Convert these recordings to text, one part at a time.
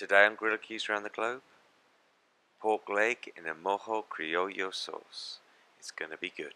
Today on Grill Cues around the globe, pork leg in a Mojo Criollo sauce. It's gonna be good.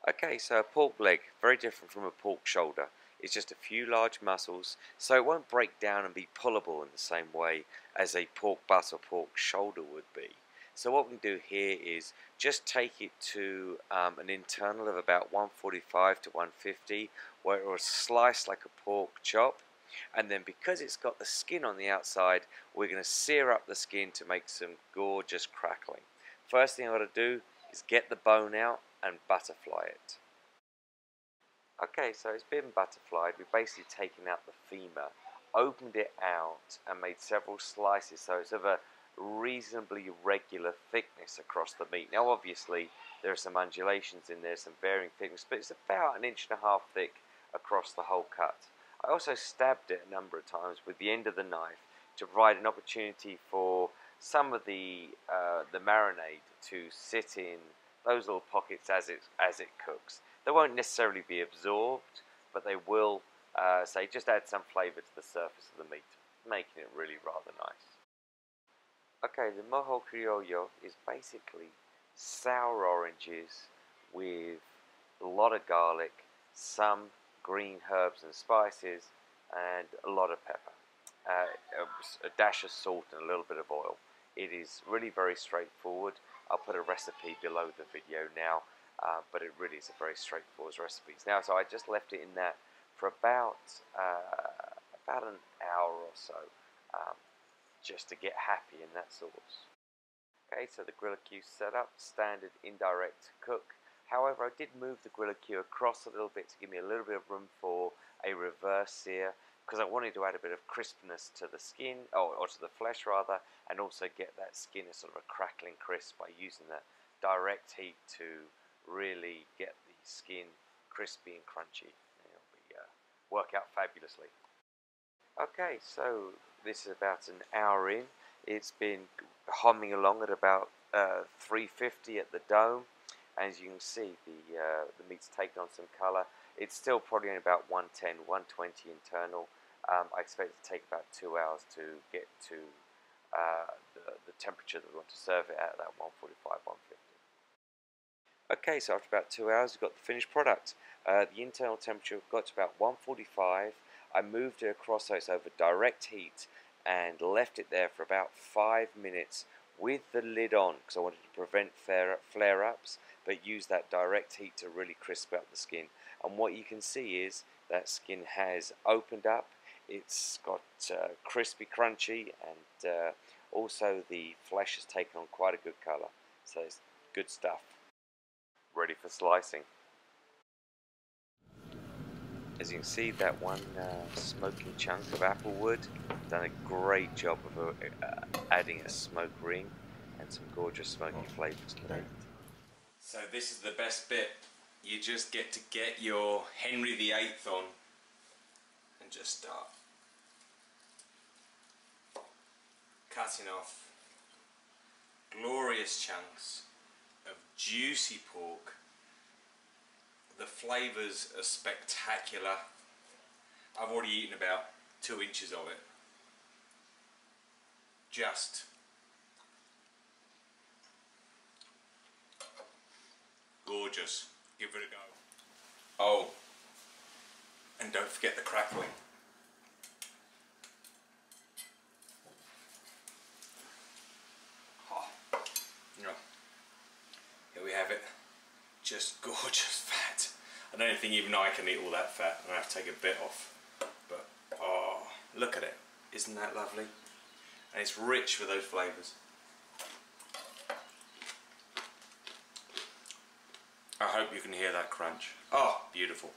Okay, so a pork leg, very different from a pork shoulder. It's just a few large muscles, so it won't break down and be pullable in the same way as a pork butt or pork shoulder would be. So what we can do here is just take it to an internal of about 145 to 150, where it will slice like a pork chop. And then because it's got the skin on the outside, we're going to sear up the skin to make some gorgeous crackling. First thing I've got to do is get the bone out and butterfly it. Okay, so it's been butterflied. We've basically taken out the femur, opened it out and made several slices so it's of a reasonably regular thickness across the meat. Now obviously there are some undulations in there, some varying thickness, but it's about 1.5 inches thick across the whole cut. I also stabbed it a number of times with the end of the knife to provide an opportunity for some of the marinade to sit in those little pockets as it cooks. They won't necessarily be absorbed, but they will say just add some flavour to the surface of the meat, making it really rather nice. Okay, the Mojo Criollo is basically sour oranges with a lot of garlic, some green herbs and spices, and a lot of pepper. A dash of salt and a little bit of oil. It is really very straightforward. I'll put a recipe below the video now, but it really is a very straightforward recipe. Now, so I just left it in that for about an hour or so, just to get happy in that sauce. Okay, so the griller cue set up, standard indirect cook. However, I did move the griller cue across a little bit to give me a little bit of room for a reverse sear, because I wanted to add a bit of crispness to the skin, or to the flesh rather, and also get that skin a sort of a crackling crisp by using the direct heat to really get the skin crispy and crunchy. It'll be, work out fabulously. Okay, so this is about an hour in. It's been humming along at about 350 at the dome. As you can see, the meat's taken on some colour. It's still probably in about 110, 120 internal. I expect it to take about 2 hours to get to the temperature that we want to serve it at, that 145, 150. Okay, so after about 2 hours, we've got the finished product. The internal temperature got to about 145. I moved it across so it's over direct heat and left it there for about 5 minutes with the lid on, because I wanted to prevent flare-ups, but use that direct heat to really crisp up the skin. And what you can see is that skin has opened up. It's got crispy, crunchy, and also the flesh has taken on quite a good colour. So it's good stuff. Ready for slicing. As you can see, that one smoking chunk of apple wood done a great job of adding a smoke ring and some gorgeous smoky flavours to it. So this is the best bit. You just get to get your Henry VIII on and just start cutting off glorious chunks of juicy pork. The flavours are spectacular. I've already eaten about 2 inches of it. Just gorgeous. Give it a go. Oh, and don't forget the crackling. Oh. Yeah. Here we have it. Just gorgeous fat. I don't think even I can eat all that fat. I'm going to have to take a bit off. But, oh, look at it. Isn't that lovely? And it's rich with those flavours. I hope you can hear that crunch. Oh, beautiful.